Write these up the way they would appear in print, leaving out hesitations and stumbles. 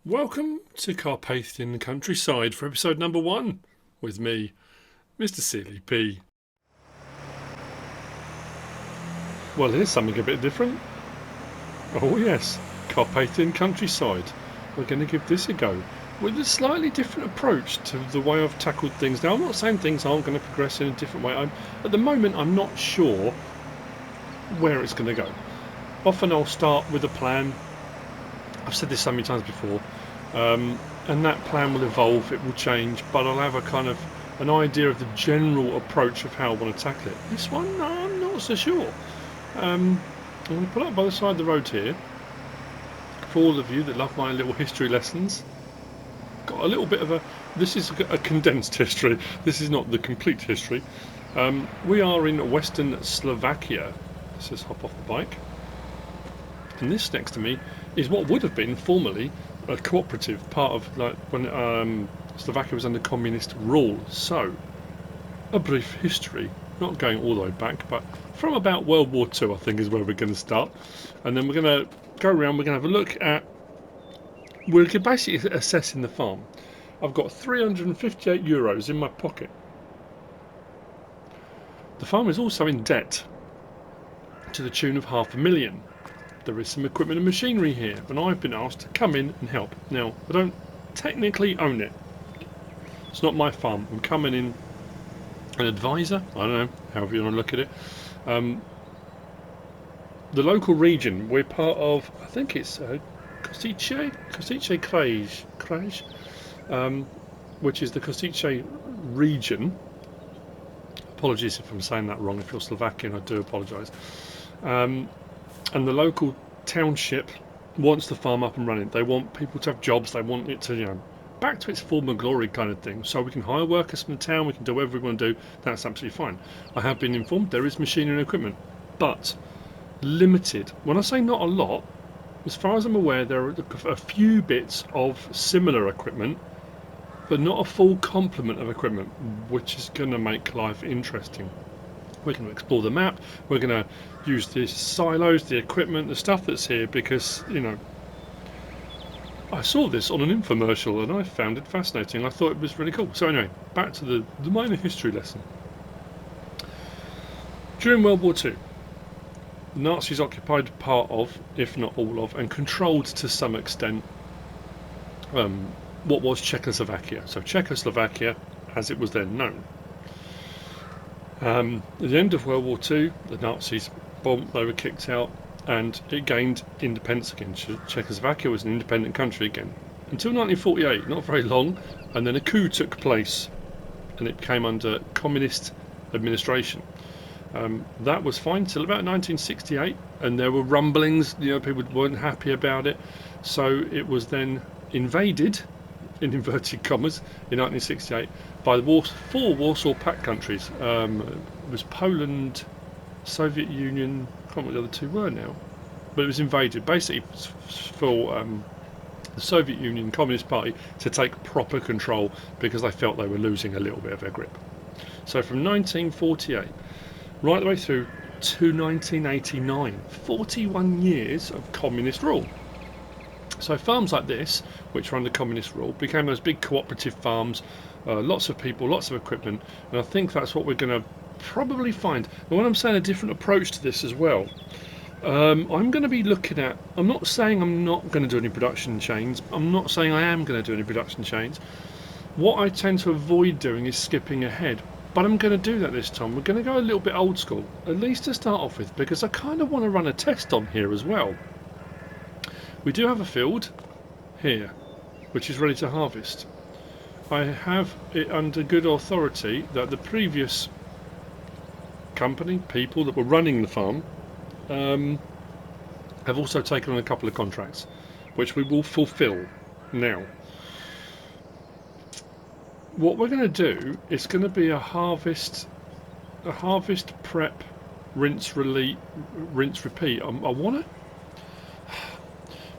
Welcome to Carpathian countryside for episode number 1 with me, MrSealyp. Well, here's something a bit different. Oh yes, Carpathian countryside. We're going to give this a go with a slightly different approach to the way I've tackled things. Now, I'm not saying things aren't going to progress in a different way. At the moment, I'm not sure where it's going to go. Often I'll start with a plan. I've said this so many times before, and that plan will evolve, it will change, but I'll have a kind of an idea of the general approach of how I want to tackle it. This one, no, I'm not so sure. I'm going to pull up by the side of the road here. For all of you that love my little history lessons, got a little bit of this is a condensed history, this is not the complete history. We are in western Slovakia. Let's just hop off the bike. And this next to me is what would have been formerly a cooperative, part of like when Slovakia was under communist rule. So, a brief history, not going all the way back, but from about World War II I think is where we're going to start. And then we're going to go around, we're going to have a look at, we're basically assessing the farm. I've got €358 in my pocket. The farm is also in debt to the tune of £500,000. There is some equipment and machinery here, and I've been asked to come in and help. Now, I don't technically own it. It's not my farm. I'm coming in an advisor. I don't know, however you want to look at it. The local region, we're part of, I think it's Košice Kraj, which is the Košice region. Apologies if I'm saying that wrong. If you're Slovakian, I do apologise. And the local township wants the farm up and running. They want people to have jobs. They want it to, back to its former glory kind of thing. So we can hire workers from the town. We can do whatever we want to do. That's absolutely fine. I have been informed there is machinery and equipment, but limited. When I say not a lot, as far as I'm aware, there are a few bits of similar equipment, but not a full complement of equipment, which is going to make life interesting. We're going to explore the map, we're going to use the silos, the equipment, the stuff that's here, because, I saw this on an infomercial and I found it fascinating. I thought it was really cool. So anyway, back to the minor history lesson. During World War II, the Nazis occupied part of, if not all of, and controlled to some extent what was Czechoslovakia. So Czechoslovakia, as it was then known. At the end of World War II, the Nazis bombed, they were kicked out, and it gained independence again. Czechoslovakia was an independent country again. Until 1948, not very long, and then a coup took place, and it came under communist administration. That was fine till about 1968, and there were rumblings, people weren't happy about it, so it was then invaded, in inverted commas, in 1968 by the 4 Warsaw Pact countries. It was Poland, Soviet Union, I can't remember what the other 2 were now, but it was invaded basically for the Soviet Union Communist Party to take proper control, because they felt they were losing a little bit of their grip. So from 1948 right the way through to 1989, 41 years of communist rule. So farms like this, which were under communist rule, became those big cooperative farms, lots of people, lots of equipment, and I think that's what we're going to probably find. And when I'm saying a different approach to this as well, I'm going to be looking at, I'm not saying I'm not going to do any production chains, I'm not saying I am going to do any production chains. What I tend to avoid doing is skipping ahead, but I'm going to do that this time. We're going to go a little bit old school, at least to start off with, because I kind of want to run a test on here as well. We do have a field here which is ready to harvest. I have it under good authority that the previous company, people that were running the farm, have also taken on a couple of contracts which we will fulfill now. What we're going to do is going to be a harvest prep, rinse repeat. I want to,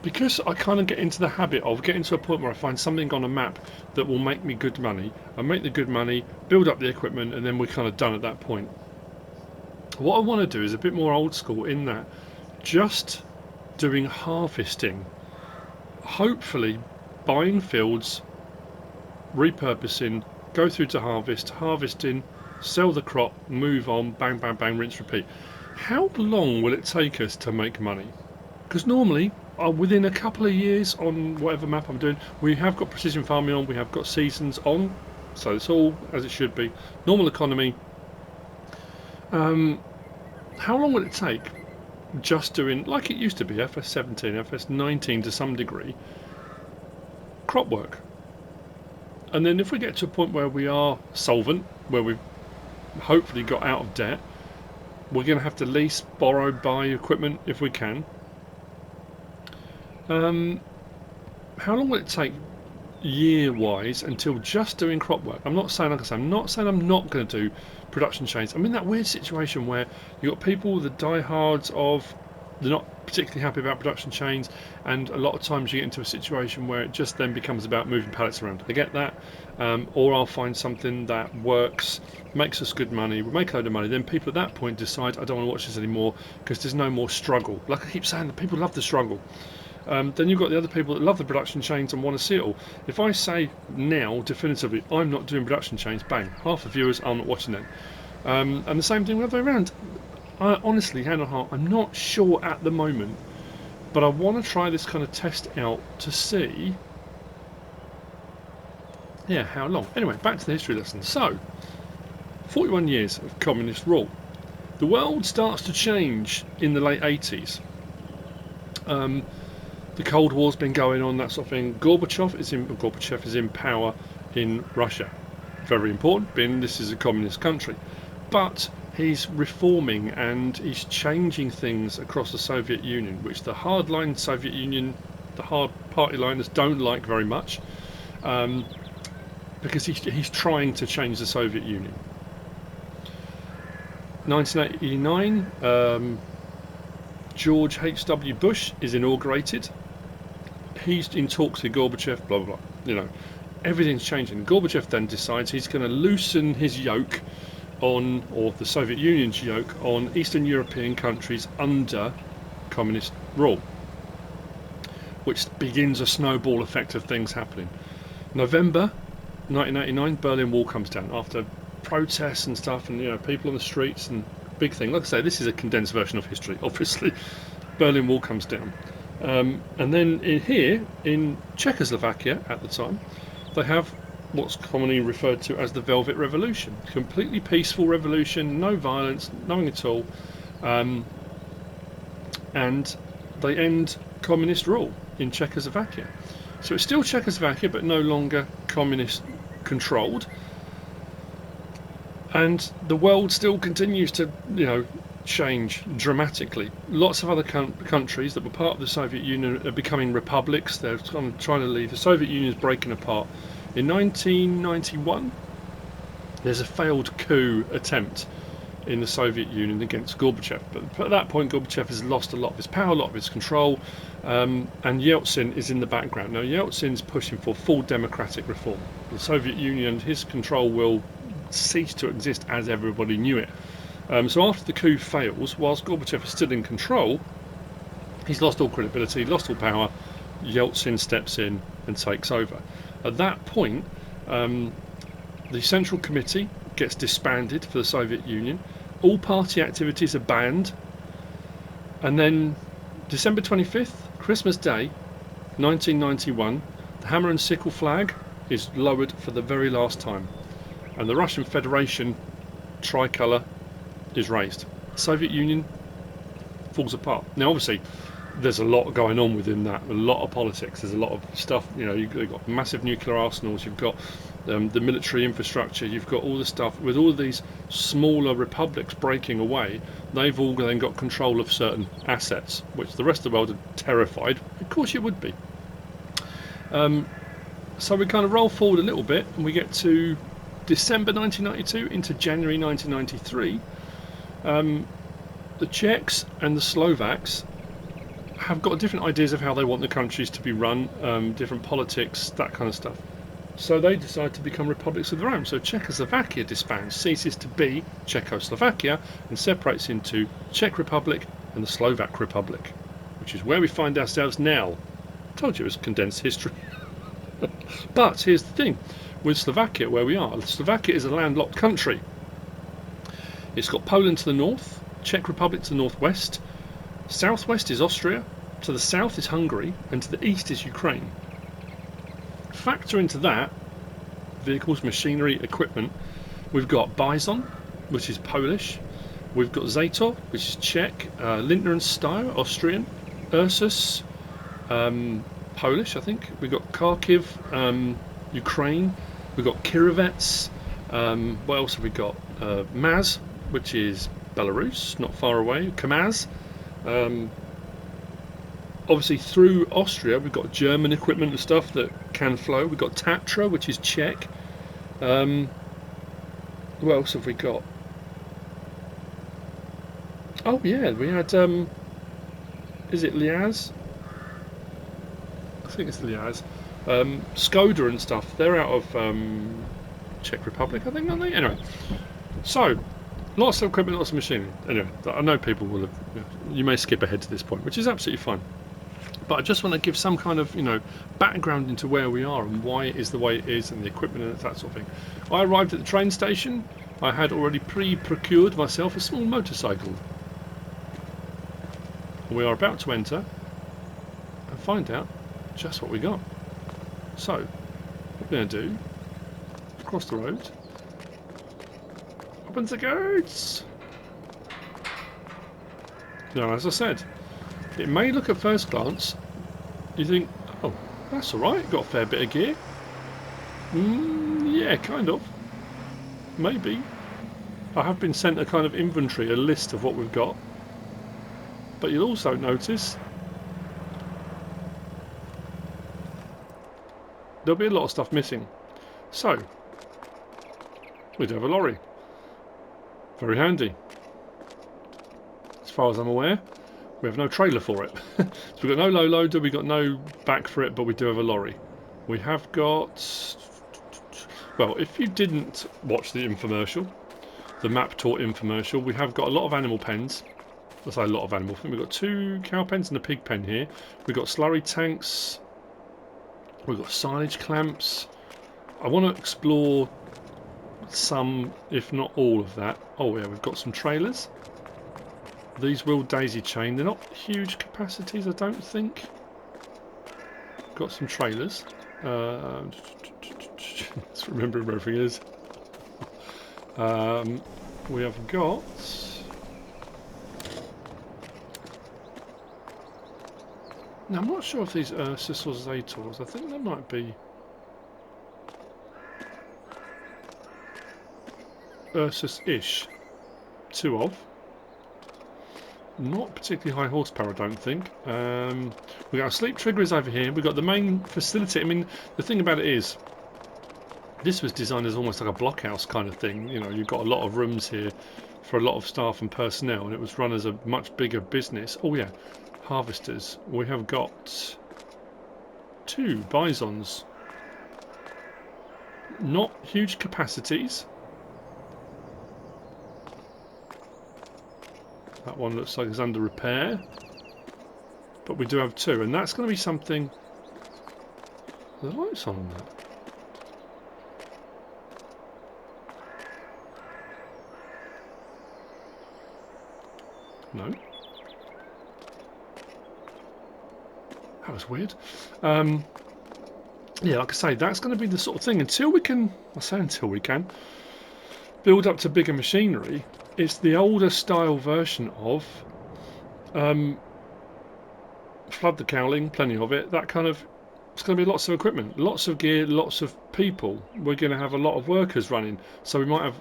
because I kind of get into the habit of getting to a point where I find something on a map that will make me good money. I make the good money, build up the equipment, and then we're kind of done at that point. What I want to do is a bit more old school in that just doing harvesting, hopefully buying fields, repurposing, go through to harvesting, sell the crop, move on, bang, bang, bang, rinse, repeat. How long will it take us to make money? Because normally, within a couple of years on whatever map I'm doing, we have got precision farming on, we have got seasons on, so it's all as it should be. Normal economy. How long will it take just doing, like it used to be, FS17, FS19 to some degree, crop work? And then if we get to a point where we are solvent, where we've hopefully got out of debt, we're going to have to lease, borrow, buy equipment if we can. How long will it take year-wise until just doing crop work? I'm not saying, like I say, I'm not saying I'm not going to do production chains. I'm in that weird situation where you've got people, the diehards of, they're not particularly happy about production chains, and a lot of times you get into a situation where it just then becomes about moving pallets around. I get that. Or I'll find something that works, makes us good money, we make a load of money, then people at that point decide, I don't want to watch this anymore because there's no more struggle. Like I keep saying, the people love the struggle. Then you've got the other people that love the production chains and want to see it all. If I say now definitively I'm not doing production chains, bang, half the viewers are not watching them. And the same thing the other way around. I honestly, hand on heart, I'm not sure at the moment, but I want to try this kind of test out to see, yeah, how long. Anyway, back to the history lesson. So, 41 years of communist rule. The world starts to change in the late 80s. The Cold War's been going on, that sort of thing. Gorbachev is in power in Russia. Very important, being this is a communist country. But he's reforming and he's changing things across the Soviet Union, which the hardline Soviet Union, the hard party liners don't like very much, because he's trying to change the Soviet Union. 1989, George H.W. Bush is inaugurated. He's in talks with Gorbachev, blah, blah, blah. You know, everything's changing. Gorbachev then decides he's going to loosen his yoke on, or the Soviet Union's yoke on, Eastern European countries under communist rule, which begins a snowball effect of things happening. November 1989, Berlin Wall comes down after protests and stuff, and people on the streets, and big thing. Like I say, this is a condensed version of history, obviously. Berlin Wall comes down. And then here in Czechoslovakia at the time, they have what's commonly referred to as the Velvet Revolution. Completely peaceful revolution, no violence, nothing at all. And they end communist rule in Czechoslovakia. So it's still Czechoslovakia, but no longer communist controlled. And the world still continues to, change dramatically. Lots of other countries that were part of the Soviet Union are becoming republics. They're trying to leave. The Soviet Union is breaking apart. In 1991, there's a failed coup attempt in the Soviet Union against Gorbachev. But at that point, Gorbachev has lost a lot of his power, a lot of his control, and Yeltsin is in the background. Now, Yeltsin's pushing for full democratic reform. The Soviet Union, his control will cease to exist as everybody knew it. So after the coup fails, whilst Gorbachev is still in control, he's lost all credibility, lost all power. Yeltsin steps in and takes over. At that point, the Central Committee gets disbanded for the Soviet Union. All party activities are banned. And then December 25th, Christmas Day, 1991, the hammer and sickle flag is lowered for the very last time. And the Russian Federation tricolour is raised. Soviet Union falls apart. Now, obviously, there's a lot going on within that, a lot of politics, there's a lot of stuff, you've got massive nuclear arsenals, you've got the military infrastructure, you've got all the stuff, with all of these smaller republics breaking away, they've all then got control of certain assets, which the rest of the world are terrified. Of course you would be. So we kind of roll forward a little bit, and we get to December 1992 into January 1993. The Czechs and the Slovaks have got different ideas of how they want the countries to be run, different politics, that kind of stuff. So they decide to become republics of their own. So Czechoslovakia disbands, ceases to be Czechoslovakia, and separates into Czech Republic and the Slovak Republic, which is where we find ourselves now. I told you it was condensed history. But here's the thing, with Slovakia, where we are, Slovakia is a landlocked country. It's got Poland to the north, Czech Republic to the northwest, southwest is Austria, to the south is Hungary, and to the east is Ukraine. Factor into that vehicles, machinery, equipment. We've got Bizon, which is Polish. We've got Zetor, which is Czech. Lindner and Steyr, Austrian. Ursus, Polish, I think. We've got Kharkiv, Ukraine. We've got Kirovets. What else have we got? Maz, which is Belarus, not far away. Kamaz. Obviously through Austria we've got German equipment and stuff that can flow. We've got Tatra, which is Czech. What else have we got? Oh yeah, we had is it Liaz? I think it's Liaz. Skoda and stuff, they're out of Czech Republic, I think, aren't they? Anyway, so lots of equipment, lots of machinery. Anyway, I know people will have, you may skip ahead to this point, which is absolutely fine. But I just want to give some kind of, background into where we are and why it is the way it is and the equipment and that sort of thing. I arrived at the train station. I had already pre-procured myself a small motorcycle. We are about to enter and find out just what we got. So, what we're going to do, across the road, open the gates. Now, as I said, it may look at first glance, you think, oh, that's alright, got a fair bit of gear. Yeah, kind of. Maybe. I have been sent a kind of inventory, a list of what we've got. But you'll also notice there'll be a lot of stuff missing. So, we do have a lorry. Very handy. As far as I'm aware, we have no trailer for it. So we've got no low loader, we've got no back for it, but we do have a lorry. We have got... Well, if you didn't watch the infomercial, the map tour infomercial, we have got a lot of animal pens. I say a lot of animal pens. We've got 2 cow pens and a pig pen here. We've got slurry tanks. We've got silage clamps. I want to explore some, if not all of that. Oh yeah, we've got some trailers. These will daisy chain. They're not huge capacities, I don't think. Got some trailers. Let's remember where everything is. We have got... Now, I'm not sure if these are Ursus or Zetors. I think they might be Ursus-ish. 2 of. Not particularly high horsepower, I don't think. We've got our sleep triggers over here. We've got the main facility. I mean, the thing about it is, this was designed as almost like a blockhouse kind of thing. You've got a lot of rooms here for a lot of staff and personnel, and it was run as a much bigger business. Oh yeah, harvesters. We have got 2 Bizons. Not huge capacities. That one looks like it's under repair. But we do have 2, and that's going to be something... Are the lights on that? No. That was weird. Yeah, like I say, that's going to be the sort of thing. Until we can... I say until we can build up to bigger machinery, it's the older style version of flood the cowling, plenty of it, that kind of... It's going to be lots of equipment, lots of gear, lots of people. We're going to have a lot of workers running, so we might have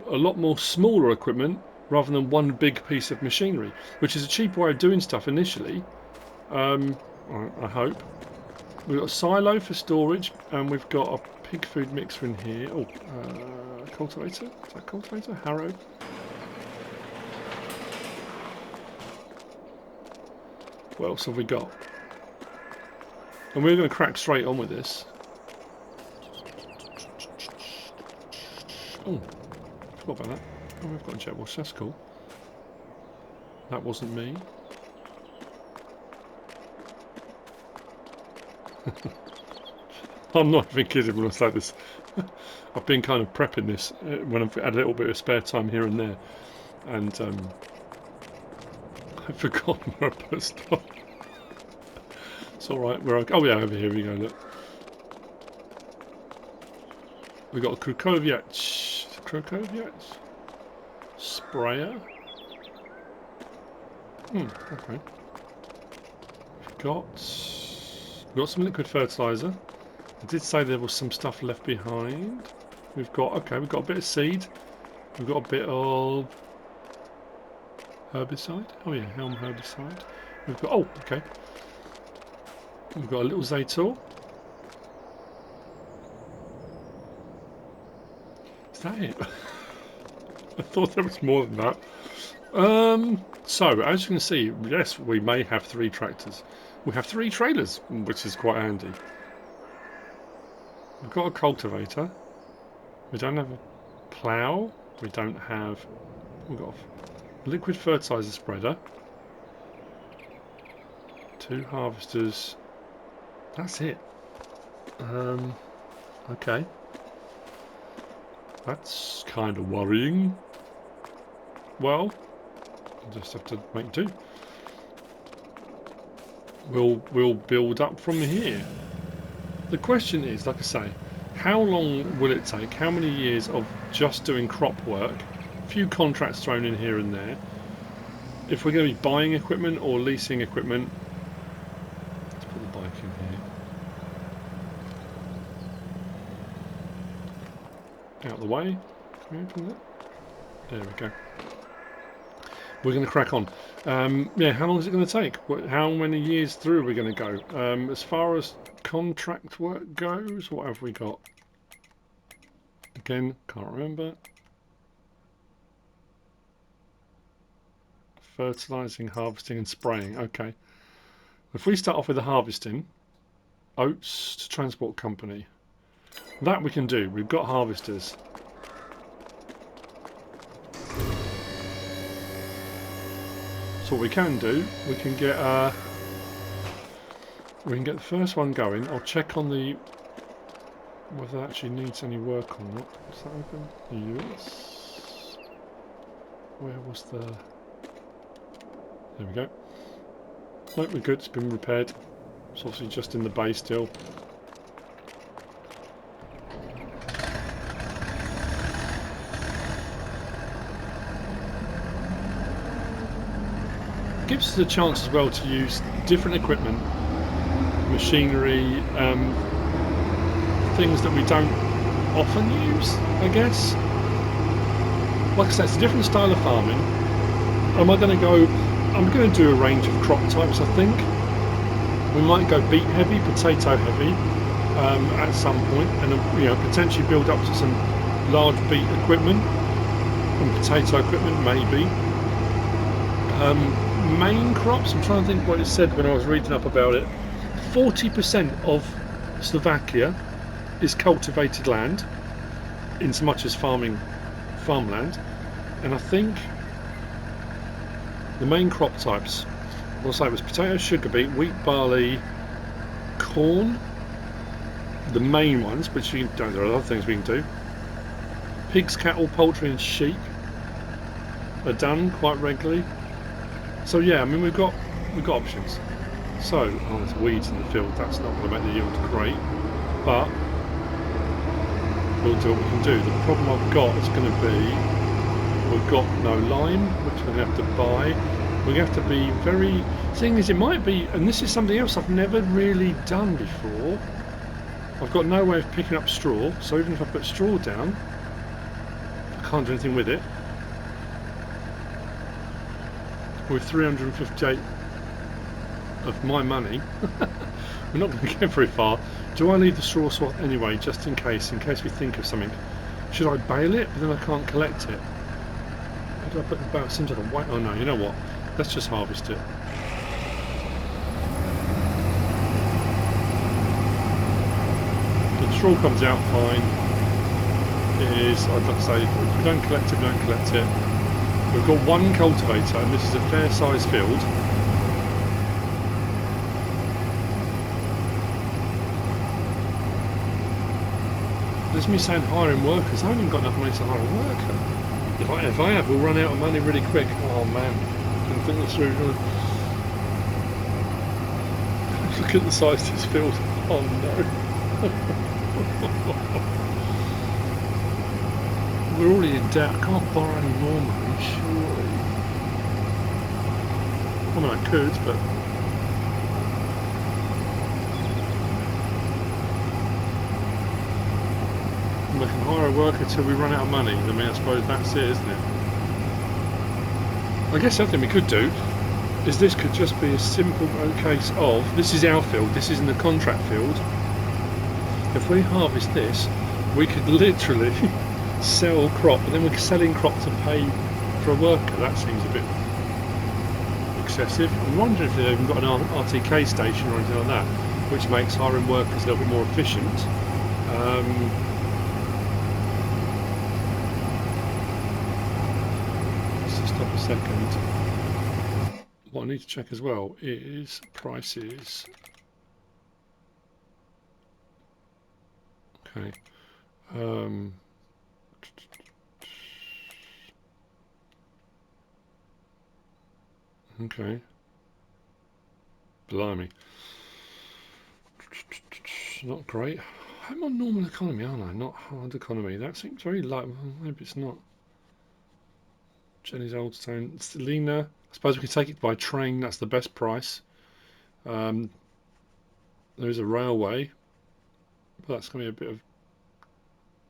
a lot more smaller equipment rather than one big piece of machinery, which is a cheaper way of doing stuff initially. I hope. We've got a silo for storage, and we've got a pig food mixer in here. Oh, cultivator? Is that cultivator? Harrow? What else have we got? And we're going to crack straight on with this. Oh, forgot about that. Oh, we've got a jet wash. That's cool. That wasn't me. I'm not even kidding when I say this. I've been kind of prepping this when I've had a little bit of spare time here and there, and I've forgotten where I put stuff. It's all right. Oh yeah, over here we go. Look, we got a Krukowiak sprayer. Okay. We've got some liquid fertilizer. I did say there was some stuff left behind. We've got a bit of seed. We've got a bit of herbicide. Oh yeah, Helm herbicide. We've got We've got a little Zetor. Is that it? I thought there was more than that. So as you can see, yes, we may have 3 tractors. We have 3 trailers, which is quite handy. We've got a cultivator. We don't have a plough. We've got a liquid fertilizer spreader. 2 harvesters. That's it. Okay. That's kind of worrying. Well, we'll just have to make do. We'll build up from here. The question is, like I say, how long will it take? How many years of just doing crop work? A few contracts thrown in here and there. If we're going to be buying equipment or leasing equipment, let's put the bike in here. Out of the way. Can we open that? There we go. We're going to crack on. Yeah, how long is it going to take? How many years through are we going to go? As far as contract work goes, what have we got? Again, can't remember. Fertilizing, harvesting and spraying. Okay. If we start off with the harvesting, oats to transport company. That we can do. We've got harvesters. So what we can do, we can get the first one going. I'll check on the whether it actually needs any work or not. Is that open? Yes. Where was the... There we go. No, we're good. It's been repaired. It's obviously just in the bay still. Gives us a chance as well to use different equipment, machinery, things that we don't often use, I guess. Like I said, it's a different style of farming. I'm going to do a range of crop types, I think. We might go beet heavy, potato heavy at some point, and potentially build up to some large beet equipment and potato equipment maybe. Main crops, I'm trying to think what it said when I was reading up about it. 40% of Slovakia is cultivated land, in so much as farmland, and I think the main crop types, we'll say, was potato, sugar beet, wheat, barley, corn, the main ones, which there are other things we can do. Pigs, cattle, poultry and sheep are done quite regularly. So yeah, I mean we've got options. So, there's weeds in the field, that's not going to make the yield great, but we'll do what we can do. The problem I've got is going to be, we've got no lime, which we're going to have to buy. We're going to have to be very... Thing is, it might be, and this is something else I've never really done before, I've got no way of picking up straw, so even if I put straw down, I can't do anything with it. With 358 of my money, we're not going to get very far. Do I leave the straw swath anyway, just in case we think of something? Should I bale it, but then I can't collect it? How do I put the bale? Seems like a white... Oh no, you know what? Let's just harvest it. The straw comes out fine. It is, I'd like to say, if we don't collect it, we don't collect it. We've got one cultivator, and this is a fair sized field. There's me saying hiring workers. I haven't got enough money to hire a worker. If I have, we'll run out of money really quick. Oh man, didn't think this through. Look at the size of this field. Oh no. We're already in debt. I can't borrow any more money, surely. I mean, I could, but... we can hire a worker till we run out of money. I mean, I suppose that's it, isn't it? I guess something we could do is this could just be a simple case of, this is our field, this isn't a contract field. If we harvest this, we could literally sell crop, and then we're selling crop to pay for a worker. That seems a bit excessive. I'm wondering if they've even got an RTK station or anything like that, which makes hiring workers a little bit more efficient. Let's just stop a second. What I need to check as well is prices. Okay. Okay. Blimey. Not great. I'm on normal economy, aren't I? Not hard economy. That seems very light. Well, maybe it's not. Jenny's Old Town. Selena. I suppose we could take it by train. That's the best price. There is a railway, but that's going to be a bit of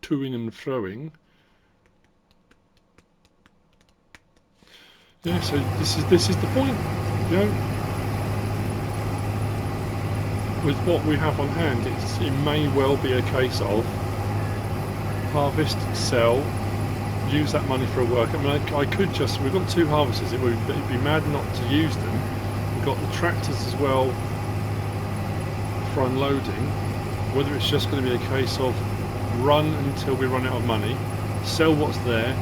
toing and froing. Yeah, so this is the point, you know. With what we have on hand, it may well be a case of harvest, sell, use that money for a work. I mean, I could just, we've got 2 harvesters, it'd be mad not to use them. We've got the tractors as well for unloading. Whether it's just going to be a case of run until we run out of money, sell what's there,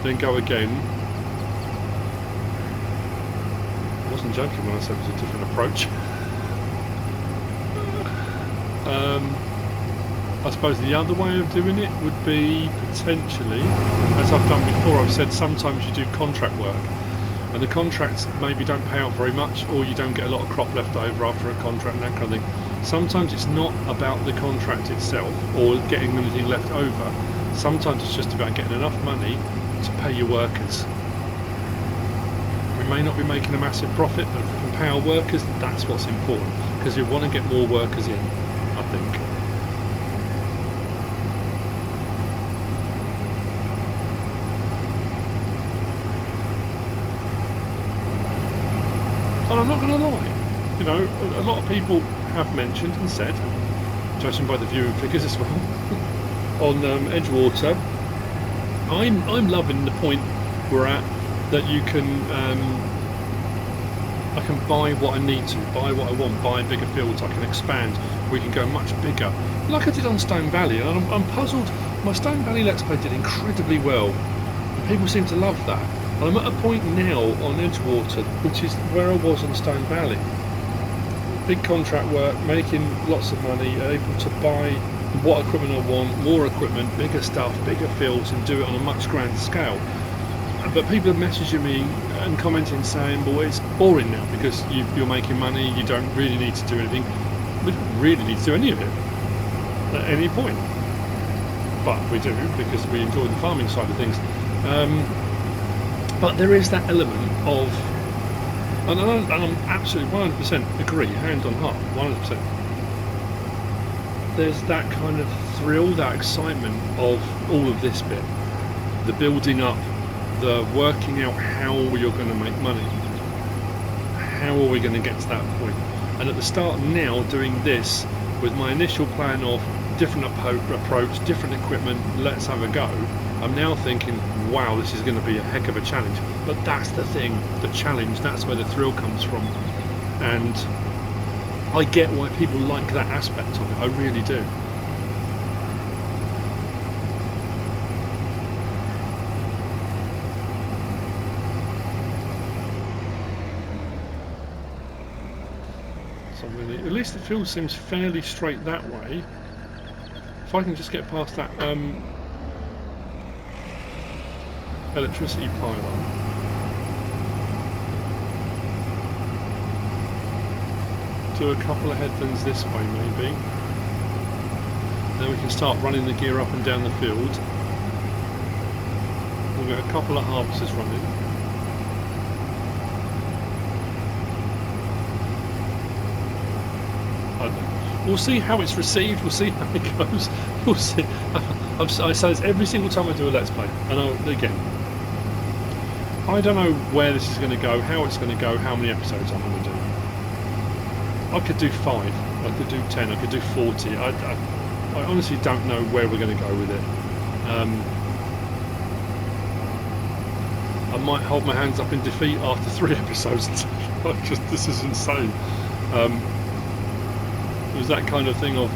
then go again. I wasn't joking when I said it was a different approach. I suppose the other way of doing it would be potentially, as I've done before, I've said sometimes you do contract work and the contracts maybe don't pay out very much, or you don't get a lot of crop left over after a contract and that kind of thing. Sometimes it's not about the contract itself or getting anything left over. Sometimes it's just about getting enough money to pay your workers. We may not be making a massive profit, but if we can pay our workers, that's what's important, because we want to get more workers in, I think. And I'm not going to lie, you know, a lot of people have mentioned and said, judging by the viewing figures as well, on Edgewater, I'm loving the point we're at, that you can, I can buy what I need to, buy what I want, buy bigger fields, I can expand, we can go much bigger, like I did on Stone Valley. And I'm puzzled, my Stone Valley Let's Play did incredibly well, and people seem to love that. And I'm at a point now on Edgewater, which is where I was on Stone Valley. Big contract work, making lots of money, able to buy what equipment I want, more equipment, bigger stuff, bigger fields, and do it on a much grander scale. But people are messaging me and commenting saying, well, it's boring now because you're making money, you don't really need to do anything. We don't really need to do any of it at any point. But we do, because we enjoy the farming side of things. But there is that element of, and I'm absolutely 100% agree, hand on heart, 100%. There's that kind of thrill, that excitement of all of this bit. The building up, the working out how you're going to make money. How are we going to get to that point? And at the start now, doing this, with my initial plan of different approach, different equipment, let's have a go, I'm now thinking, wow, this is going to be a heck of a challenge. But that's the thing, the challenge, that's where the thrill comes from. And I get why people like that aspect of it, I really do. So really, at least the field seems fairly straight that way. if I can just get past that electricity pylon. Do a couple of headlands this way maybe. Then we can start running the gear up and down the field. We'll get a couple of harvesters running. We'll see how it's received, we'll see how it goes, we'll see. I say this every single time I do a Let's Play, and again, I don't know where this is going to go, how it's going to go, how many episodes I'm going to do. I could do 5, I could do 10, I could do 40, I honestly don't know where we're going to go with it. I might hold my hands up in defeat after 3 episodes and say, this is insane. It was that kind of thing of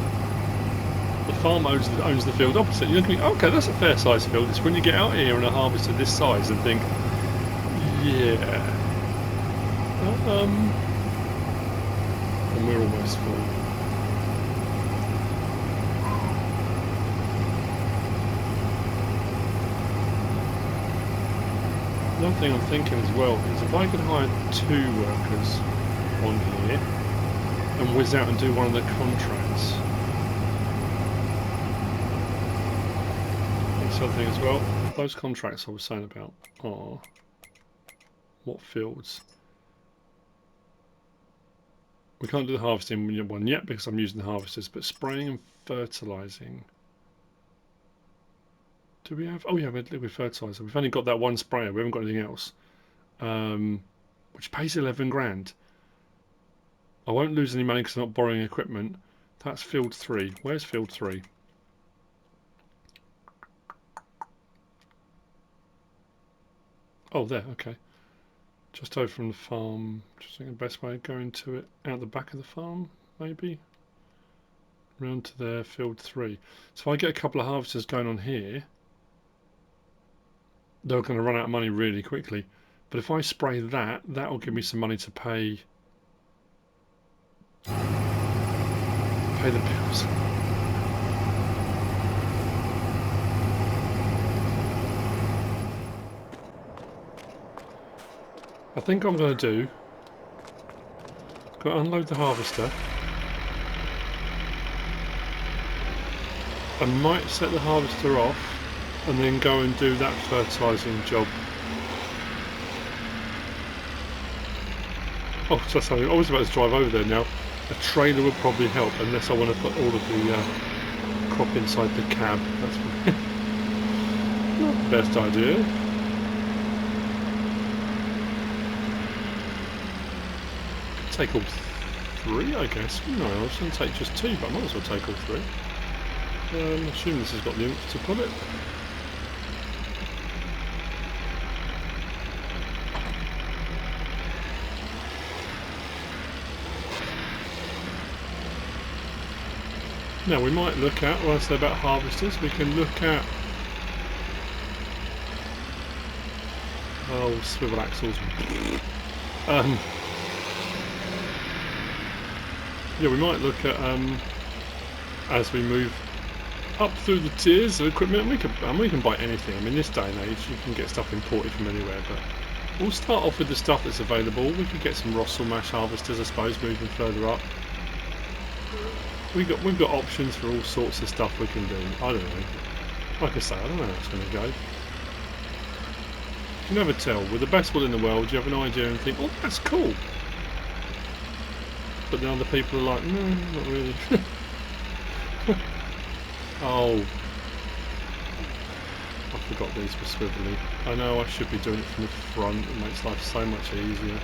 the farmer owns the field opposite. You're thinking, okay, that's a fair sized field. It's when you get out here and a harvest of this size and think, yeah, and we're almost full. Another thing I'm thinking as well is if I could hire 2 workers on here and whiz out and do one of the contracts. That's something as well. Those contracts I was saying about are what fields? We can't do the harvesting one yet because I'm using the harvesters, but spraying and fertilizing. Do we have? Oh yeah, we have liquid fertilizer. We've only got that one sprayer. We haven't got anything else, which pays 11 grand. I won't lose any money because I'm not borrowing equipment. That's field 3. Where's field 3? Oh, there. Okay. Just over from the farm. Just think the best way of going to it out the back of the farm, maybe. Round to there, field 3. So if I get a couple of harvesters going on here, they're going to run out of money really quickly. But if I spray that, that will give me some money to pay the bills. I think I'm going to do, got to unload the harvester. I might set the harvester off and then go and do that fertilising job. Oh, so sorry, I was about to drive over there now. A trailer would probably help, unless I want to put all of the crop inside the cab. That's not the best idea. Could take all 3, I guess. No, I was going to take just 2, but I might as well take all 3. I'm assuming this has got the oomph to put it. Now we might look at, well I said about harvesters, we can look at swivel axles. Yeah, we might look at as we move up through the tiers of equipment, and we can buy anything. I mean, this day and age you can get stuff imported from anywhere, but we'll start off with the stuff that's available. We could get some Rossel mash harvesters, I suppose, moving further up. We've got options for all sorts of stuff we can do. I don't know. Like I say, I don't know how it's going to go. You never tell. With the best will in the world, you have an idea and think, oh, that's cool. But then other people are like, no, not really. Oh. I forgot these were swivelly. I know I should be doing it from the front. It makes life so much easier.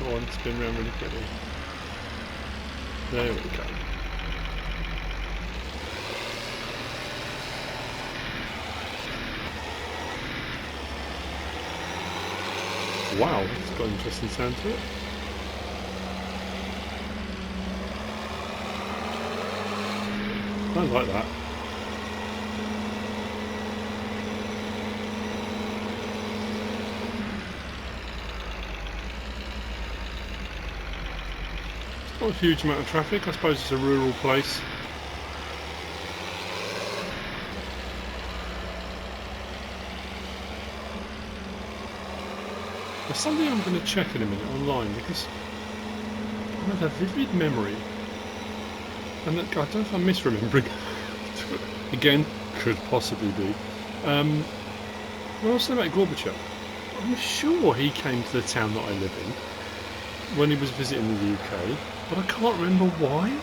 Go on, spin around really quickly. There we go. Wow, it's got an interesting sound to it. I like that. Not a huge amount of traffic. I suppose it's a rural place. There's something I'm going to check in a minute online because I have a vivid memory, and I don't know if I'm misremembering. Again, could possibly be. When I was saying about Gorbachev, I'm sure he came to the town that I live in when he was visiting the UK, but I can't remember why.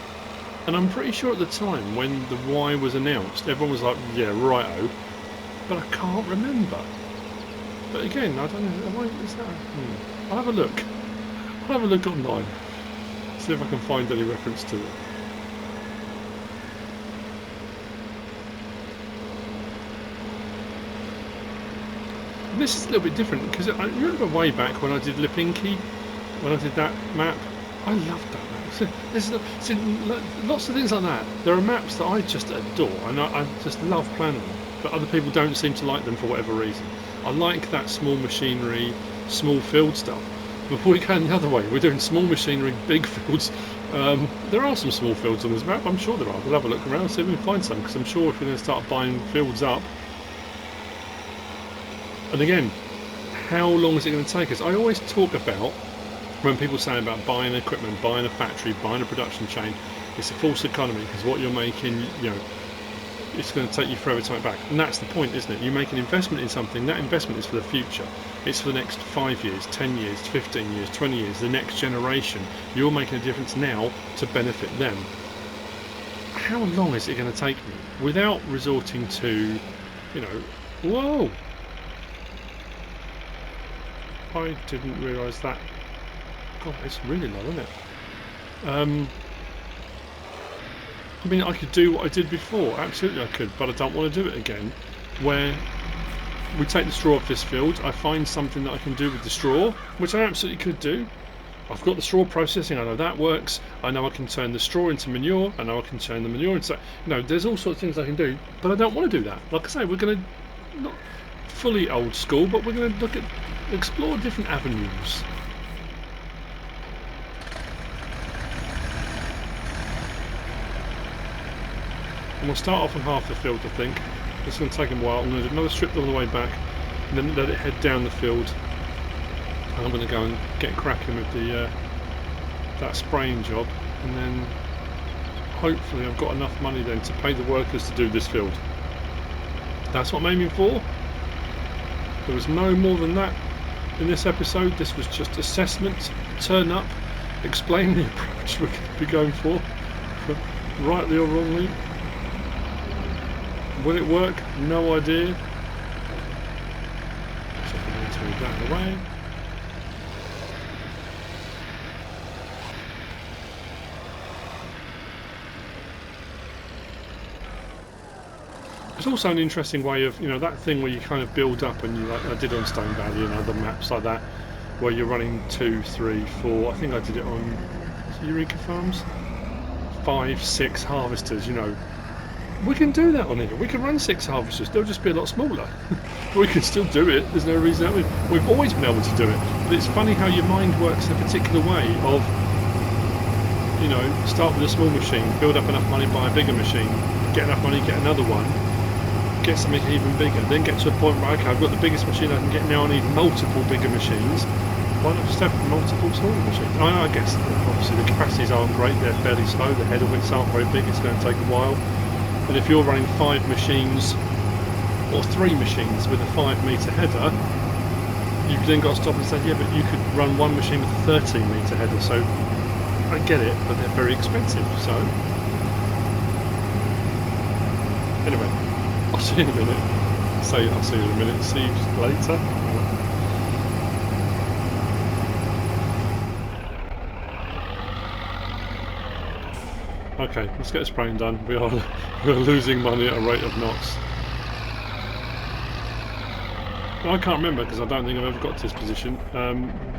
And I'm pretty sure at the time when the why was announced, everyone was like, yeah, righto, but I can't remember. But again, I don't know, why is that? I'll have a look. I'll have a look online, see if I can find any reference to it. And this is a little bit different, because I remember way back when I did Lipinki, when I did that map, I loved that map. There's lots of things like that. There are maps that I just adore, and I just love planning them, but other people don't seem to like them for whatever reason. I like that small machinery, small field stuff. Before we go the other way, we're doing small machinery, big fields. There are some small fields on this map, I'm sure there are. We'll have a look around, see if we can find some, because I'm sure if we're going to start buying fields up. And again, how long is it going to take us? I always talk about, when people say about buying equipment, buying a factory, buying a production chain, it's a false economy, because what you're making, you know, it's going to take you forever to make back. And that's the point, isn't it? You make an investment in something, that investment is for the future. It's for the next 5 years, 10 years, 15 years, 20 years, the next generation. You're making a difference now to benefit them. How long is it going to take me without resorting to, you know, whoa! I didn't realise that. God, it's really low, isn't it? I mean, I could do what I did before, absolutely I could, but I don't want to do it again, where we take the straw off this field, I find something that I can do with the straw, which I absolutely could do. I've got the straw processing, I know that works, I know I can turn the straw into manure, I know I can turn the manure into... You know, there's all sorts of things I can do, but I don't want to do that. Like I say, we're going to, not fully old school, but we're going to look at, explore different avenues. And we'll start off on half the field, I think. It's going to take a while. I'm going to do another strip all the way back, and then let it head down the field. And I'm going to go and get cracking with the that spraying job, and then hopefully I've got enough money then to pay the workers to do this field. That's what I'm aiming for. There was no more than that in this episode. This was just assessment, turn up, explain the approach we're going to be going for rightly or wrongly. Will it work? No idea. So I'm going to move that away. It's also an interesting way of, you know, that thing where you kind of build up, and you, like I did on Stone Valley and other maps like that, where you're running 2, 3, 4. I think I did it on Eureka Farms. 5, 6 harvesters, you know. We can do that on here. We can run 6 harvesters. They'll just be a lot smaller. We can still do it. There's no reason that we've always been able to do it. But it's funny how your mind works in a particular way of, you know, start with a small machine, build up enough money, buy a bigger machine, get enough money, get another one, get something even bigger, then get to a point where, okay, I've got the biggest machine I can get now, I need multiple bigger machines. Why not just have multiple smaller machines? I guess obviously the capacities aren't great, they're fairly slow, the header widths aren't very big, it's going to take a while. But if you're running 5 machines or 3 machines with a 5-metre header, you've then got to stop and say, yeah, but you could run one machine with a 13-metre header. So I get it, but they're very expensive. So anyway, I'll see you in a minute. I'll see you in a minute. See you later. Okay, let's get the spraying done. We are losing money at a rate of knots. I can't remember because I don't think I've ever got to this position.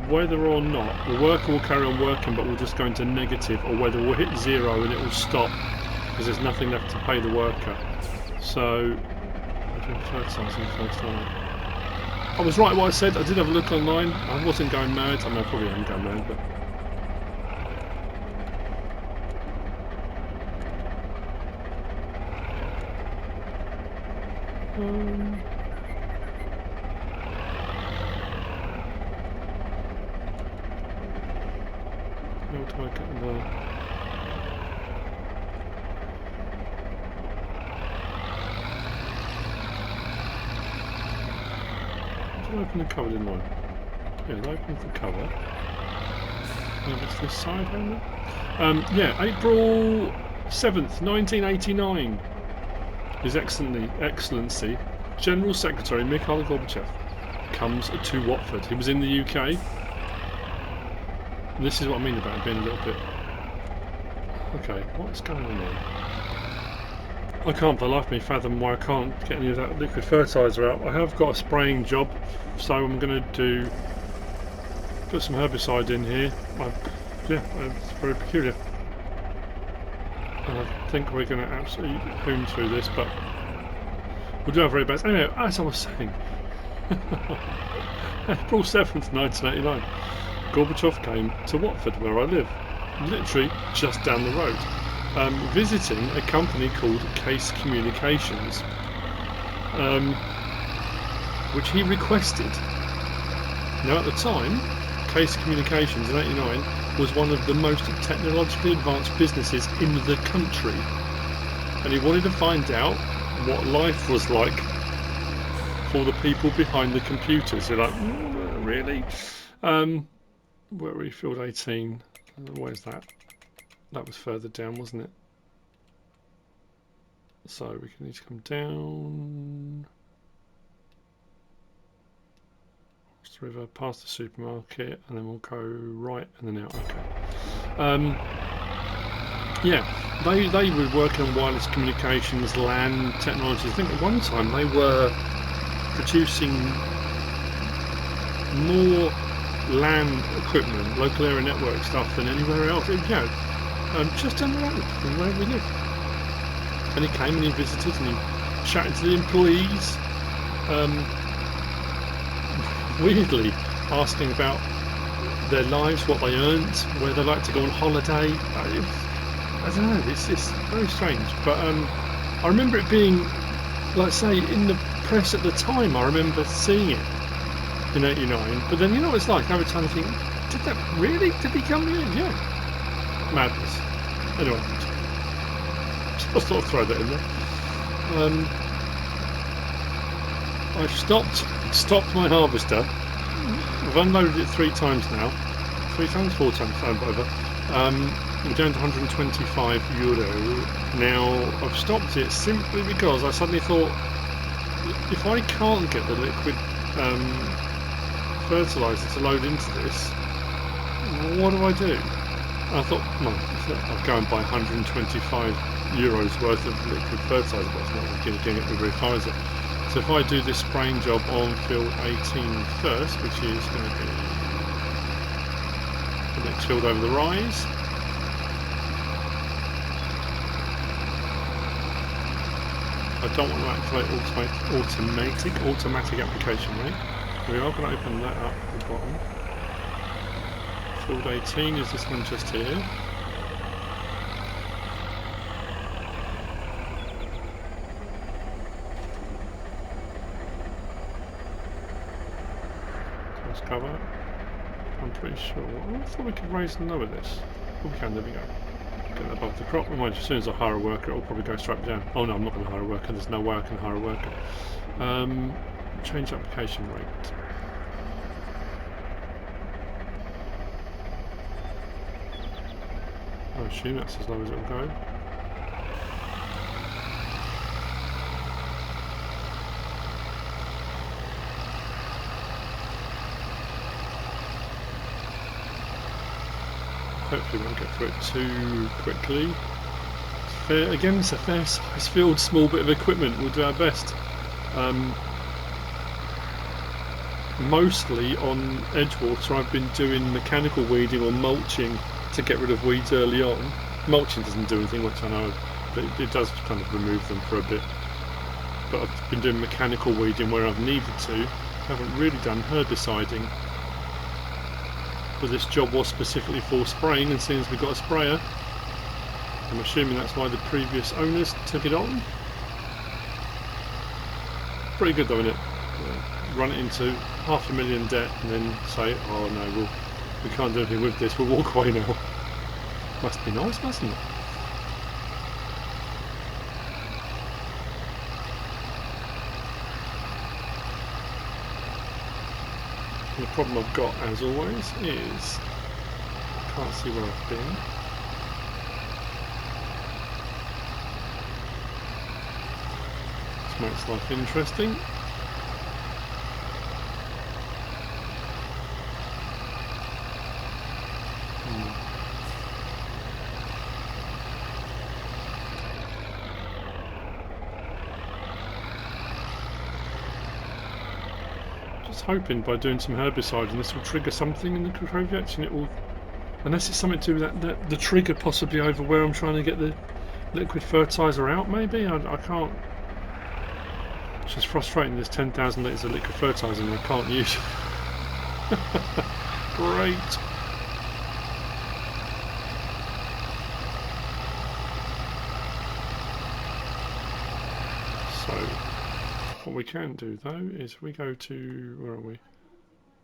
Whether or not the worker will carry on working but we'll just go into negative, or whether we'll hit 0 and it will stop because there's nothing left to pay the worker. So, I'm doing fertilising first, aren't I? I was right what I said. I did have a look online. I wasn't going mad. I mean, I probably am going mad, but... How do I get there? Did I open the cover, didn't I? Yeah, I opened the cover. It's this side, hasn't it? Yeah, April 7th, 1989. His Excellency, General Secretary Mikhail Gorbachev comes to Watford. He was in the UK. And this is what I mean about it being a little bit... Okay, what's going on here? I can't for the life of me fathom why I can't get any of that liquid fertiliser out. I have got a spraying job, so I'm going to put some herbicide in here. Yeah, it's very peculiar. And I think we're going to absolutely boom through this, but we'll do our very best. Anyway, as I was saying, April 7th, 1989, Gorbachev came to Watford, where I live, literally just down the road, visiting a company called Case Communications, which he requested. Now, at the time, Case Communications in '89 was one of the most technologically advanced businesses in the country, and he wanted to find out what life was like for the people behind the computers. You're like, really? Where are we? Field 18. Where's that? That was further down, wasn't it? So we need to come down. Across the river, past the supermarket, and then we'll go right and then out. Okay. Yeah, they were working on wireless communications, LAN technologies. I think at one time they were producing more LAN equipment, local area network stuff, than anywhere else. Just down the road from where we live. And he came and he visited and he chatted to the employees, weirdly asking about their lives, what they earned, where they like to go on holiday. I don't know, it's very strange. But I remember it being, like say, in the press at the time. I remember seeing it in '89. But then you know what it's like, every time I think, did that really? Did he come here? Yeah. Madness. Anyway, just thought I'd throw that in there. I've stopped my harvester. I've unloaded it 3 times now. 3 times, 4 times, whatever. We're down to €125. Now, I've stopped it simply because I suddenly thought, if I can't get the liquid fertiliser to load into this, what do I do? And I thought, well, I'll go and buy €125 worth of liquid fertiliser, but it's not going to get me very far, is it? So if I do this spraying job on field 18 first, which is going to be the next field over the rise, I don't want to activate automatic application rate. We are going to open that up at the bottom. Field 18 is this one just here. Close cover. I'm pretty sure. I thought we could raise and lower this. Oh, we can, there we go. Get that above the crop. Mind you, as soon as I hire a worker, it'll probably go straight down. Oh no, I'm not going to hire a worker. There's no way I can hire a worker. Change application rate. I assume that's as low as it'll go. Hopefully we won't get through it too quickly. Again, it's a fair size field, small bit of equipment. We'll do our best. Mostly on Edgewater I've been doing mechanical weeding or mulching to get rid of weeds early on. Mulching doesn't do anything, which I know, but it does kind of remove them for a bit. But I've been doing mechanical weeding where I've needed to. Haven't really done herbiciding. But this job was specifically for spraying, and seeing as we've got a sprayer, I'm assuming that's why the previous owners took it on. Pretty good though, isn't it? Run it into $500,000 debt and then say, oh no, we can't do anything with this, we'll walk away now. Must be nice, mustn't it? The problem I've got, as always, is I can't see where I've been. This makes life interesting. Hoping by doing some herbicide and this will trigger something in the Krukowiak, and it will, unless it's something to do with that the trigger possibly over where I'm trying to get the liquid fertilizer out. Maybe I can't. It's just frustrating. There's 10,000 litres of liquid fertilizer and I can't use. Great. So what we can do though is we go to, where are we?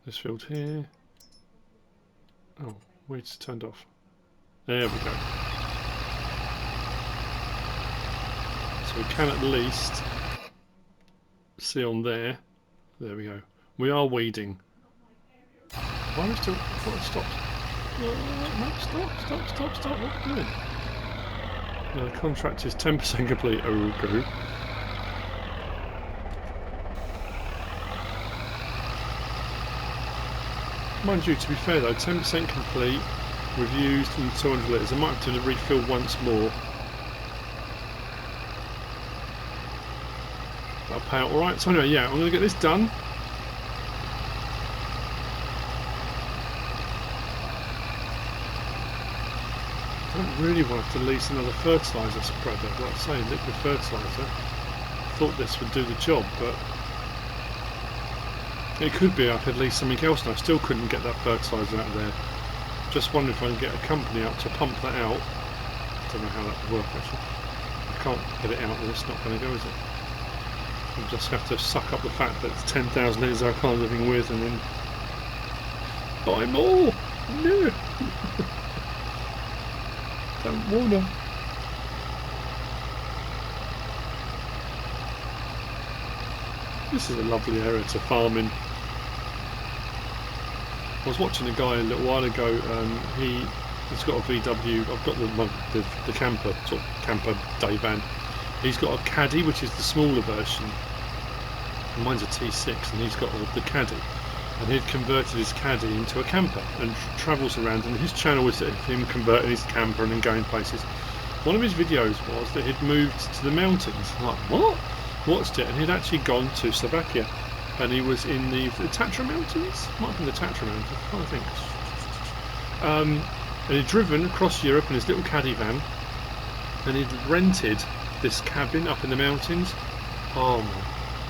This field here. Oh, it's turned off. There we go. So we can at least see on there. There we go. We are weeding. Why are we still? What, stop! No, stop! What are we doing? The contract is 10% complete. Okay. Mind you, to be fair though, 10% complete, we've used 200 litres. I might have to refill once more. That'll pay out alright. So anyway, yeah, I'm going to get this done. I don't really want to have to lease another fertiliser spreader. Like I say, liquid fertiliser. I thought this would do the job, but it could be I could lease something else and I still couldn't get that fertiliser out of there. Just wondering if I can get a company out to pump that out. I don't know how that would work actually. I can't get it out and it's not going to go, is it? I'll just have to suck up the fact that it's 10,000 litres I can't living with and then buy more! No! Don't wanna. This is a lovely area to farm in. I was watching a guy a little while ago. He's got a VW. I've got the camper, sort of camper day van. He's got a caddy, which is the smaller version. Mine's a T6, and he's got the caddy. And he'd converted his caddy into a camper and travels around. And his channel was him converting his camper and then going places. One of his videos was that he'd moved to the mountains. I'm like, what? Watched it, and he'd actually gone to Slovakia. And he was in the Tatra Mountains? Might have been the Tatra Mountains, I think. And he'd driven across Europe in his little caddy van, and he'd rented this cabin up in the mountains. Oh my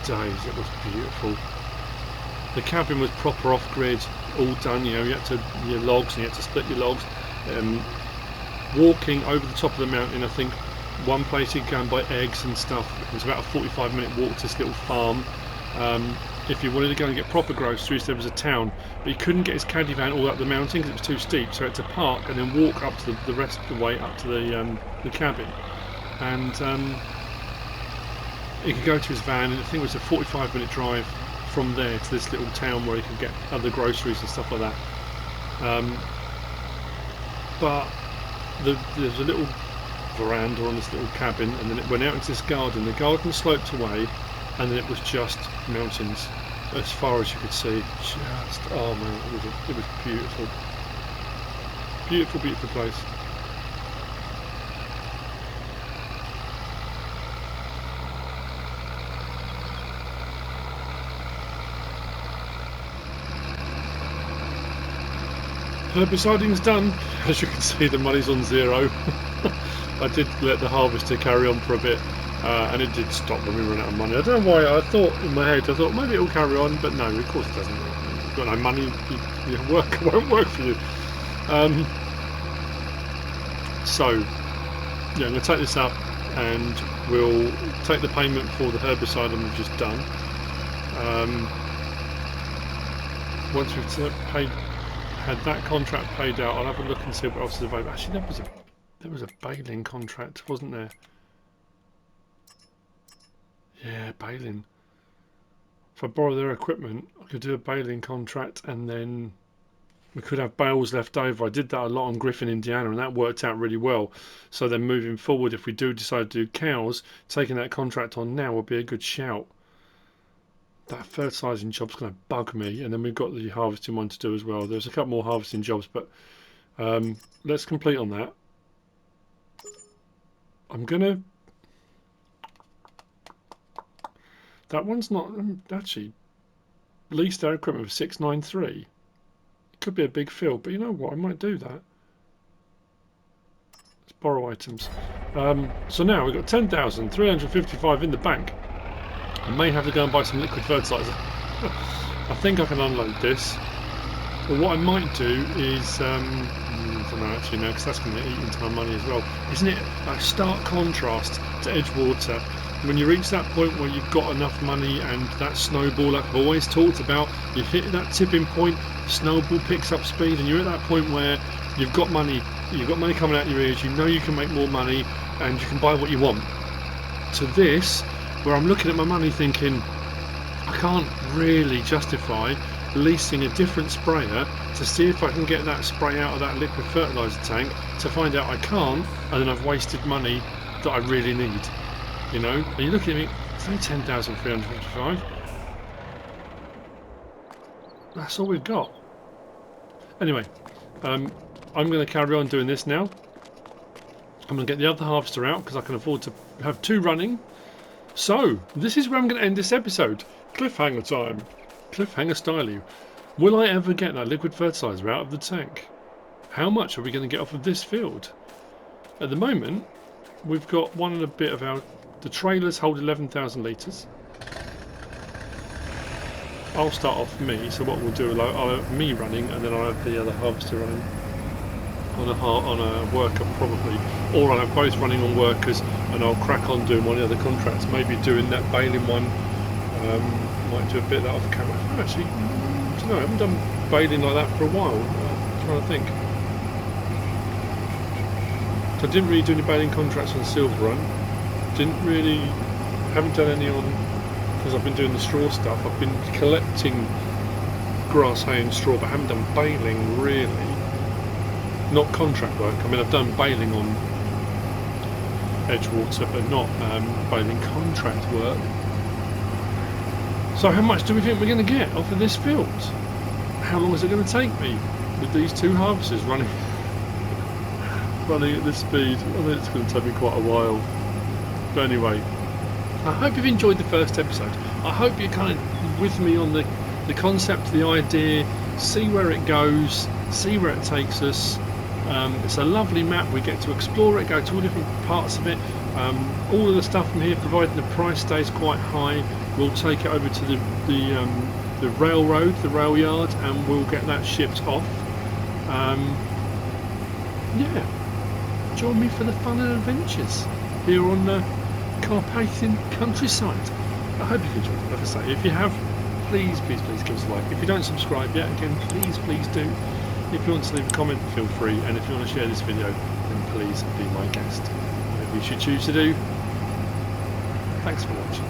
days, it was beautiful. The cabin was proper off-grid, all done, you know, you had to, your logs, and you had to split your logs. Walking over the top of the mountain, I think one place he'd go and buy eggs and stuff. It was about a 45-minute walk to this little farm. If you wanted to go and get proper groceries, there was a town, but he couldn't get his caddy van all up the mountain because it was too steep, so he had to park and then walk up to the rest of the way up to the cabin. And he could go to his van, and I think it was a 45-minute drive from there to this little town where he could get other groceries and stuff like that. But there's a little veranda on this little cabin, and then it went out into this garden. The garden sloped away, and then it was just mountains as far as you could see. Just, oh man, it was beautiful. Beautiful place. Herbiciding's done. As you can see, the money's on zero. I did let the harvester carry on for a bit, and it did stop when we ran out of money. I don't know why. I thought in my head, I thought maybe it'll carry on, but no, of course it doesn't. You've got no money, your work won't work for you. So, yeah, I'm going to take this up, and we'll take the payment for the herbicide we've just done. Once we've paid had that contract paid out. I'll have a look and see what else is available. Actually, there was a baling contract, wasn't there? Yeah, baling. If I borrow their equipment, I could do a baling contract, and then we could have bales left over. I did that a lot on Griffin, Indiana, and that worked out really well. So then moving forward, if we do decide to do cows, taking that contract on now would be a good shout. That fertilising job's going to bug me, and then we've got the harvesting one to do as well. There's a couple more harvesting jobs, but let's complete on that. I'm going to... That one's not... Actually, leased our equipment for 693. Could be a big field, but you know what? I might do that. Let's borrow items. So now we've got 10,355 in the bank. I may have to go and buy some liquid fertiliser. I think I can unload this. But what I might do is, I don't know actually now, because that's going to eat into my money as well. Isn't it a stark contrast to Edgewater? When you reach that point where you've got enough money and that snowball, like I've always talked about, you hit that tipping point, snowball picks up speed, and you're at that point where you've got money coming out your ears, you know you can make more money and you can buy what you want. To this, where I'm looking at my money thinking, I can't really justify leasing a different sprayer to see if I can get that spray out of that liquid fertiliser tank, to find out I can't, and then I've wasted money that I really need. You know, are you looking at me? It's only 10,355. That's all we've got. Anyway, I'm going to carry on doing this now. I'm going to get the other harvester out because I can afford to have two running. So, this is where I'm going to end this episode. Cliffhanger time. Cliffhanger style. Will I ever get that liquid fertiliser out of the tank? How much are we going to get off of this field? At the moment, we've got one and a bit of our... The trailers hold 11,000 litres. I'll start off me, so what we'll do, I'll have me running, and then I'll have the other harvester running on a worker probably, or I'll have both running on workers, and I'll crack on doing one of the other contracts. Maybe doing that baling one. Might do a bit of that off camera. Actually, I don't know. I haven't done baling like that for a while. I'm trying to think. So I didn't really do any baling contracts on Silver Run. Haven't done any on, because I've been doing the straw stuff. I've been collecting grass, hay and straw, but haven't done baling really. Not contract work. I mean, I've done baling on Edgewater, but not baling contract work. So how much do we think we're going to get off of this field? How long is it going to take me with these two harvesters running at this speed? I think it's going to take me quite a while. But anyway, I hope you've enjoyed the first episode. I hope you're kind of with me on the concept, the idea, see where it goes, see where it takes us. It's a lovely map. We get to explore it, go to all different parts of it. All of the stuff from here, providing the price stays quite high, we'll take it over to the railroad, the rail yard, and we'll get that shipped off. Yeah, join me for the fun and adventures here on the Carpathian countryside. I hope you've enjoyed it. Like I say, if you have, please give us a like. If you don't subscribe yet, again, please do. If you want to leave a comment, feel free, and if you want to share this video, then please be my guest. Whatever you should choose to do. Thanks for watching.